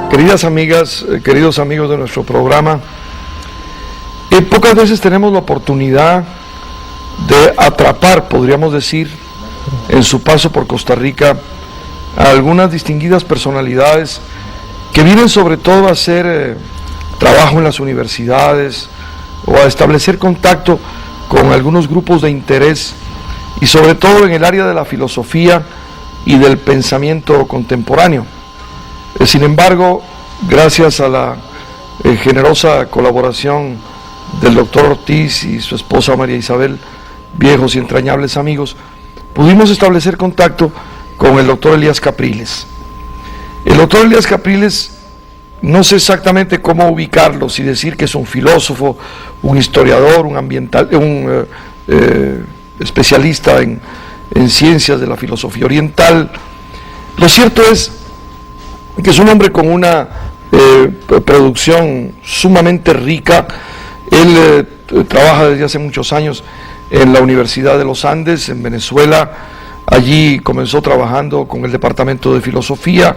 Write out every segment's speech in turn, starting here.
Queridas amigas, queridos amigos de nuestro programa, pocas veces tenemos la oportunidad de atrapar, podríamos decir, en su paso por Costa Rica, a algunas distinguidas personalidades que vienen sobre todo a hacer trabajo en las universidades o a establecer contacto con algunos grupos de interés y sobre todo en el área de la filosofía y del pensamiento contemporáneo. Sin embargo, gracias a la generosa colaboración del doctor Ortiz y su esposa María Isabel, viejos y entrañables amigos, pudimos establecer contacto con el doctor Elías Capriles. El doctor Elías Capriles, no sé exactamente cómo ubicarlo, si decir que es un filósofo, un historiador, un especialista en ciencias de la filosofía oriental. Lo cierto es que es un hombre con una producción sumamente rica. Él trabaja desde hace muchos años en la Universidad de los Andes, en Venezuela. Allí comenzó trabajando con el Departamento de Filosofía,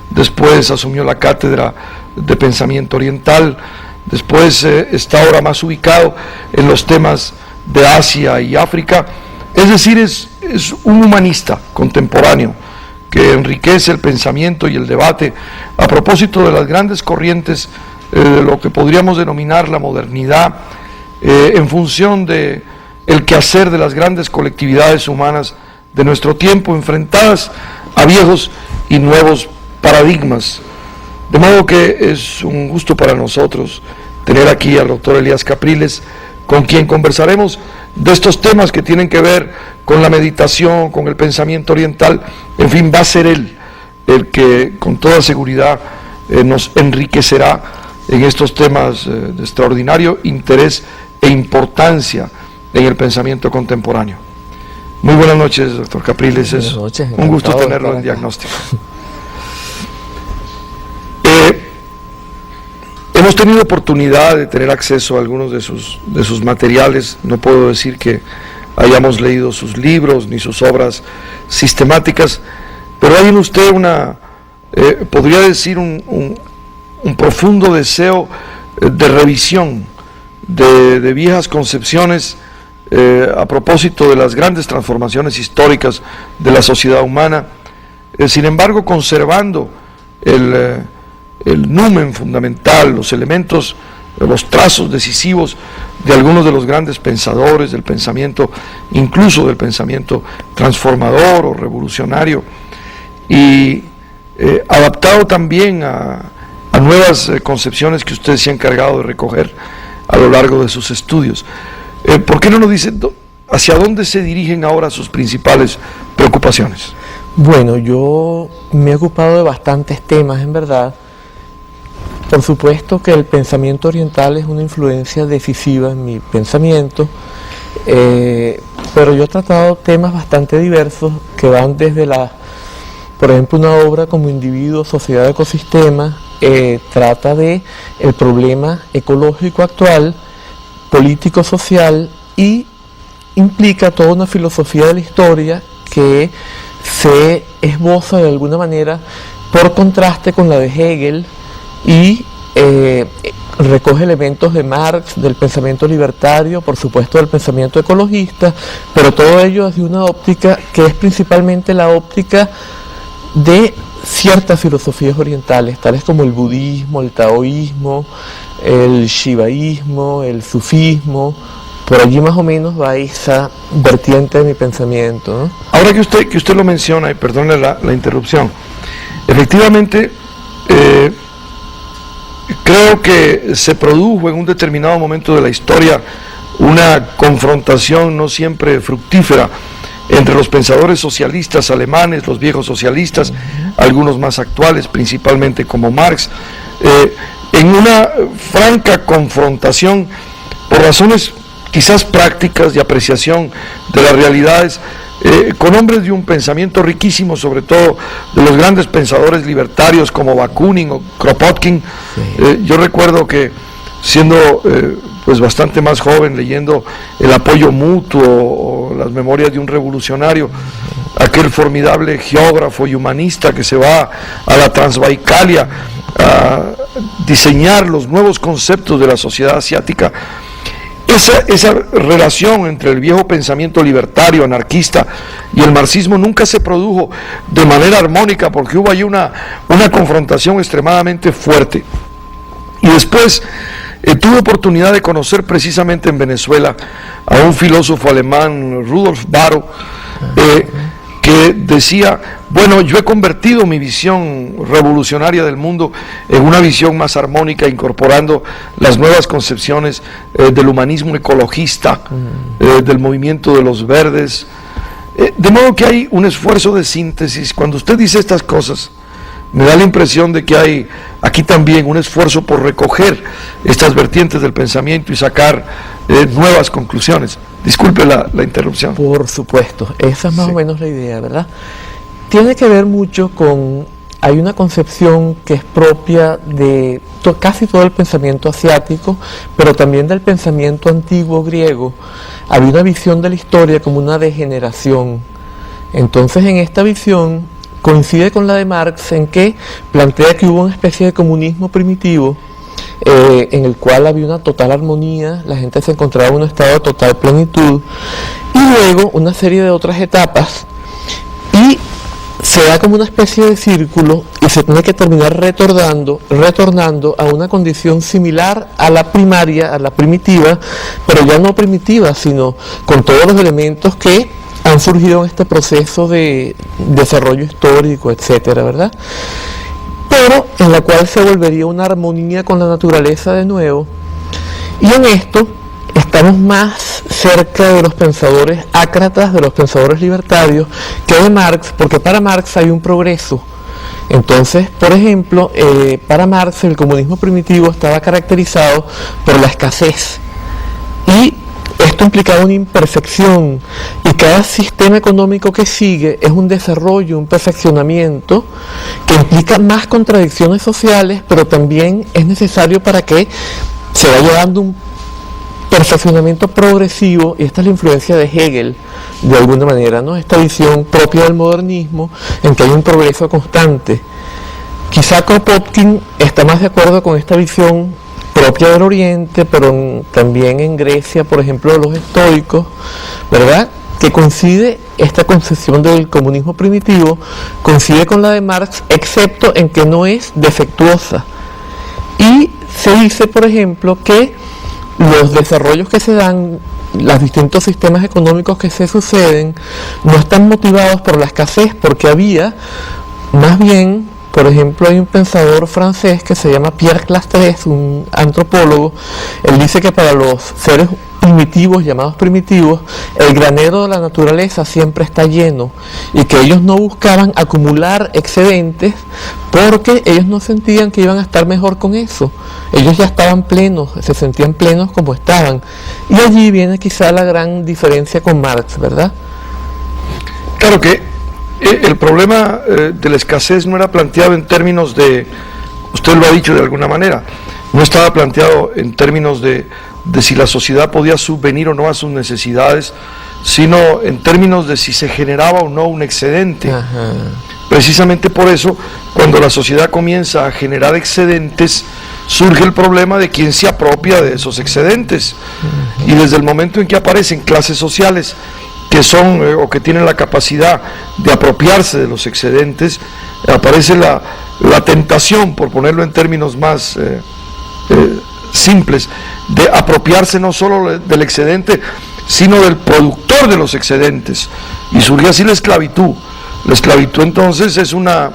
después asumió la Cátedra de Pensamiento Oriental, después está ahora más ubicado en los temas de Asia y África. Es decir, es un humanista contemporáneo que enriquece el pensamiento y el debate a propósito de las grandes corrientes de lo que podríamos denominar la modernidad, en función de el quehacer de las grandes colectividades humanas de nuestro tiempo, enfrentadas a viejos y nuevos paradigmas. De modo que es un gusto para nosotros tener aquí al doctor Elías Capriles, con quien conversaremos de estos temas que tienen que ver con la meditación, con el pensamiento oriental. En fin, va a ser él el que con toda seguridad nos enriquecerá en estos temas de extraordinario interés e importancia en el pensamiento contemporáneo. Muy buenas noches, doctor Capriles. Buenas noches, un gusto tenerlo en Diagnóstico. Hemos tenido oportunidad de tener acceso a algunos de sus materiales. No puedo decir que hayamos leído sus libros ni sus obras sistemáticas, pero hay en usted podría decir un profundo deseo de revisión de viejas concepciones a propósito de las grandes transformaciones históricas de la sociedad humana, sin embargo conservando el numen fundamental, los elementos, los trazos decisivos de algunos de los grandes pensadores del pensamiento, incluso del pensamiento transformador o revolucionario, y adaptado también a nuevas concepciones que usted se ha encargado de recoger a lo largo de sus estudios. ¿Por qué no nos dice hacia dónde se dirigen ahora sus principales preocupaciones? Bueno, yo me he ocupado de bastantes temas, en verdad. Por supuesto que el pensamiento oriental es una influencia decisiva en mi pensamiento, pero yo he tratado temas bastante diversos que van desde por ejemplo, una obra como Individuo, Sociedad, Ecosistema, trata de el problema ecológico actual, político-social, y implica toda una filosofía de la historia que se esboza de alguna manera por contraste con la de Hegel, y recoge elementos de Marx, del pensamiento libertario, por supuesto del pensamiento ecologista, pero todo ello desde una óptica que es principalmente la óptica de ciertas filosofías orientales, tales como el budismo, el taoísmo, el shivaísmo, el sufismo. Por allí más o menos va esa vertiente de mi pensamiento, ¿no? Ahora que usted lo menciona, y perdone la interrupción, efectivamente creo que se produjo en un determinado momento de la historia una confrontación no siempre fructífera entre los pensadores socialistas alemanes, los viejos socialistas, algunos más actuales, principalmente como Marx, en una franca confrontación por razones quizás prácticas de apreciación de las realidades, con hombres de un pensamiento riquísimo, sobre todo de los grandes pensadores libertarios como Bakunin o Kropotkin. Sí. Yo recuerdo que siendo pues bastante más joven, leyendo El apoyo mutuo o Las memorias de un revolucionario, aquel formidable geógrafo y humanista que se va a la Transbaicalia a diseñar los nuevos conceptos de la sociedad asiática. Esa relación entre el viejo pensamiento libertario, anarquista y el marxismo nunca se produjo de manera armónica, porque hubo ahí una confrontación extremadamente fuerte. Y después tuve oportunidad de conocer precisamente en Venezuela a un filósofo alemán, Rudolf Barrow, que decía, bueno, yo he convertido mi visión revolucionaria del mundo en una visión más armónica, incorporando las nuevas concepciones del humanismo ecologista, del movimiento de los verdes, de modo que hay un esfuerzo de síntesis. Cuando usted dice estas cosas, me da la impresión de que hay aquí también un esfuerzo por recoger estas vertientes del pensamiento y sacar nuevas conclusiones. Disculpe la interrupción. Por supuesto, esa es más o menos la idea, ¿verdad? Tiene que ver mucho con, hay una concepción que es propia de casi todo el pensamiento asiático, pero también del pensamiento antiguo griego. Había una visión de la historia como una degeneración. Entonces, en esta visión coincide con la de Marx en que plantea que hubo una especie de comunismo primitivo en el cual había una total armonía, la gente se encontraba en un estado de total plenitud, y luego una serie de otras etapas, y se da como una especie de círculo y se tiene que terminar retornando a una condición similar a la primaria, a la primitiva, pero ya no primitiva, sino con todos los elementos que han surgido en este proceso de desarrollo histórico, etcétera, ¿verdad? Pero en la cual se volvería una armonía con la naturaleza de nuevo. Y en esto estamos más cerca de los pensadores ácratas, de los pensadores libertarios, que de Marx, porque para Marx hay un progreso. Entonces, por ejemplo, para Marx el comunismo primitivo estaba caracterizado por la escasez. Y esto implicaba una imperfección, y cada sistema económico que sigue es un desarrollo, un perfeccionamiento que implica más contradicciones sociales, pero también es necesario para que se vaya dando un perfeccionamiento progresivo, y esta es la influencia de Hegel, de alguna manera, ¿no? Esta visión propia del modernismo, en que hay un progreso constante. Quizá Kropotkin está más de acuerdo con esta visión propia del Oriente, pero también en Grecia, por ejemplo, los estoicos, ¿verdad? Que coincide esta concepción del comunismo primitivo, coincide con la de Marx, excepto en que no es defectuosa. Y se dice, por ejemplo, que los desarrollos que se dan, los distintos sistemas económicos que se suceden, no están motivados por la escasez, porque había, más bien, por ejemplo, hay un pensador francés que se llama Pierre Clastres, un antropólogo. Él dice que para los seres primitivos, llamados primitivos, el granero de la naturaleza siempre está lleno, y que ellos no buscaban acumular excedentes porque ellos no sentían que iban a estar mejor con eso. Ellos ya estaban plenos, se sentían plenos como estaban. Y allí viene quizá la gran diferencia con Marx, ¿verdad? Claro que el problema de la escasez no era planteado en términos de, usted lo ha dicho de alguna manera, no estaba planteado en términos de si la sociedad podía subvenir o no a sus necesidades, sino en términos de si se generaba o no un excedente. Ajá. Precisamente por eso, cuando la sociedad comienza a generar excedentes, surge el problema de quién se apropia de esos excedentes. Ajá. Y desde el momento en que aparecen clases sociales que son o que tienen la capacidad de apropiarse de los excedentes, aparece la tentación, por ponerlo en términos más simples, de apropiarse no solo del excedente, sino del productor de los excedentes, y surge así la esclavitud. La esclavitud entonces es una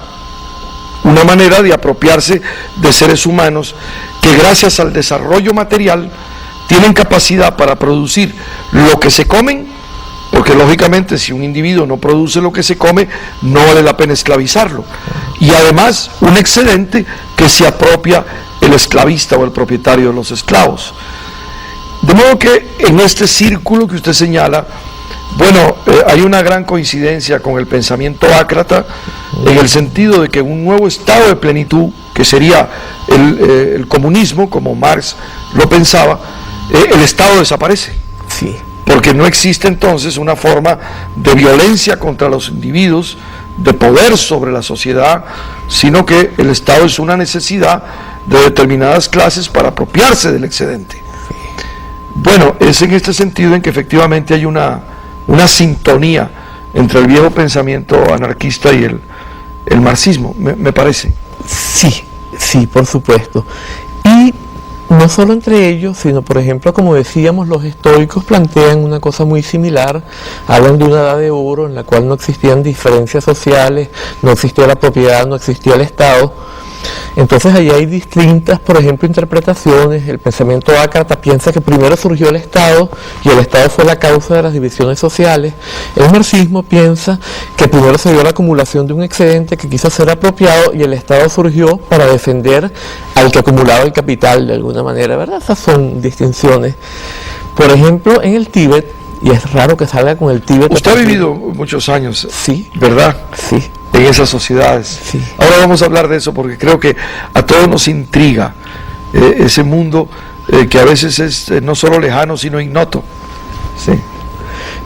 manera de apropiarse de seres humanos que gracias al desarrollo material tienen capacidad para producir lo que se comen, porque lógicamente si un individuo no produce lo que se come, no vale la pena esclavizarlo. Y además un excedente que se apropia el esclavista o el propietario de los esclavos. De modo que en este círculo que usted señala, bueno, hay una gran coincidencia con el pensamiento ácrata, en el sentido de que un nuevo estado de plenitud, que sería el comunismo, como Marx lo pensaba, el Estado desaparece. Sí. Porque no existe entonces una forma de violencia contra los individuos, de poder sobre la sociedad, sino que el Estado es una necesidad de determinadas clases para apropiarse del excedente. Bueno, es en este sentido en que efectivamente hay una sintonía entre el viejo pensamiento anarquista y el marxismo, me parece. Sí, sí, por supuesto. Y no solo entre ellos, sino por ejemplo, como decíamos, los estoicos plantean una cosa muy similar, hablan de una edad de oro en la cual no existían diferencias sociales, no existía la propiedad, no existía el Estado. Entonces ahí hay distintas, por ejemplo, interpretaciones. El pensamiento ácrata piensa que primero surgió el Estado y el Estado fue la causa de las divisiones sociales. El marxismo piensa que primero se dio la acumulación de un excedente que quiso ser apropiado y el Estado surgió para defender al que acumulaba el capital de alguna manera, ¿verdad? Esas son distinciones. Por ejemplo, en el Tíbet, y es raro que salga con el Tíbet. Usted ha vivido muchos años, sí, ¿verdad? Sí. En esas sociedades. Sí. Ahora vamos a hablar de eso porque creo que a todos nos intriga ese mundo que a veces es no solo lejano sino ignoto. Sí.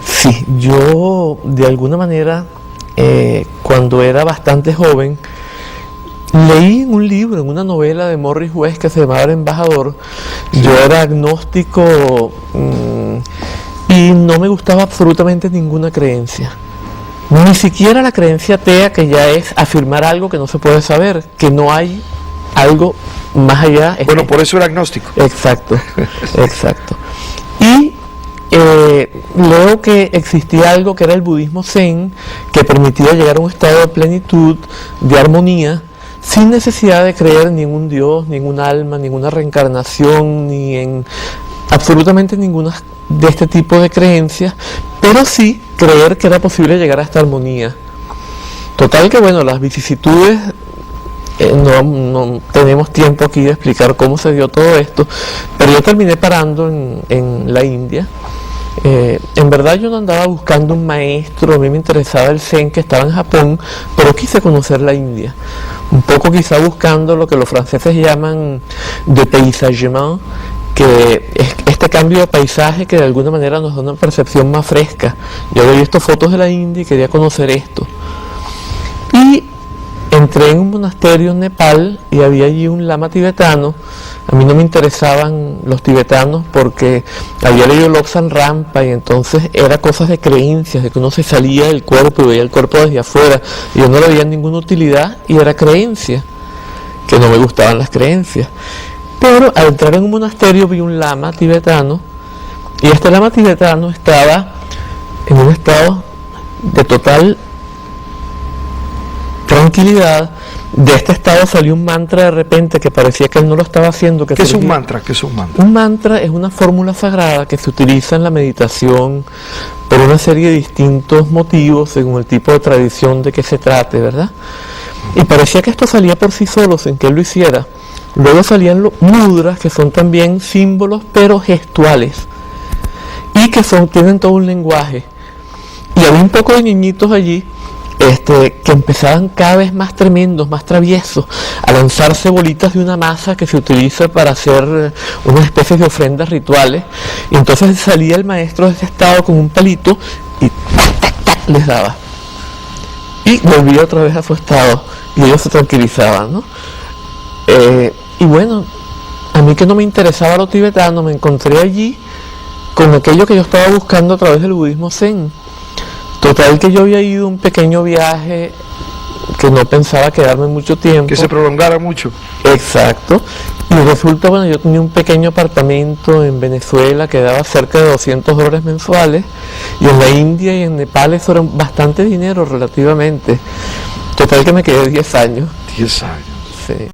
Sí, yo de alguna manera cuando era bastante joven leí un libro, en una novela de Morris West que se llamaba El Embajador. Sí. Yo era agnóstico y no me gustaba absolutamente ninguna creencia. Ni siquiera la creencia atea, que ya es afirmar algo que no se puede saber, que no hay algo más allá. Bueno, por eso era agnóstico. Exacto, exacto. Y leo que existía algo que era el budismo zen, que permitía llegar a un estado de plenitud, de armonía, sin necesidad de creer en ningún dios, ningún alma, ninguna reencarnación, ni en absolutamente ninguna de este tipo de creencias, pero sí creer que era posible llegar a esta armonía. Total que bueno, las vicisitudes, no tenemos tiempo aquí de explicar cómo se dio todo esto, pero yo terminé parando en la India. En verdad yo no andaba buscando un maestro, a mí me interesaba el Zen que estaba en Japón, pero quise conocer la India, un poco quizá buscando lo que los franceses llaman de paysagement, que es este cambio de paisaje que de alguna manera nos da una percepción más fresca. Yo había visto fotos de la India y quería conocer esto. Y entré en un monasterio en Nepal y había allí un lama tibetano. A mí no me interesaban los tibetanos porque había leído Lobsang Rampa y entonces era cosas de creencias, de que uno se salía del cuerpo y veía el cuerpo desde afuera. Y yo no le veía ninguna utilidad y era creencia, que no me gustaban las creencias. Pero al entrar en un monasterio vi un lama tibetano y este lama tibetano estaba en un estado de total tranquilidad. De este estado salió un mantra de repente que parecía que él no lo estaba haciendo. ¿Qué es un mantra? ¿Qué es un mantra? Un mantra es una fórmula sagrada que se utiliza en la meditación por una serie de distintos motivos según el tipo de tradición de que se trate, ¿verdad? Y parecía que esto salía por sí solo sin que él lo hiciera. Luego salían los mudras, que son también símbolos pero gestuales y que tienen todo un lenguaje. Y había un poco de niñitos allí que empezaban cada vez más tremendos, más traviesos, a lanzarse bolitas de una masa que se utiliza para hacer unas especies de ofrendas rituales. Y entonces salía el maestro de ese estado con un palito y ¡tac, tac, tac! Les daba. Y volvía otra vez a su estado y ellos se tranquilizaban, ¿no? Y bueno, a mí que no me interesaba lo tibetano, me encontré allí con aquello que yo estaba buscando a través del budismo zen. Total que yo había ido a un pequeño viaje que no pensaba quedarme mucho tiempo. Que se prolongara mucho. Exacto. Y resulta, bueno, yo tenía un pequeño apartamento en Venezuela que daba cerca de $200 mensuales, y en la India y en Nepal eso era bastante dinero relativamente. Total que me quedé 10 años. 10 años.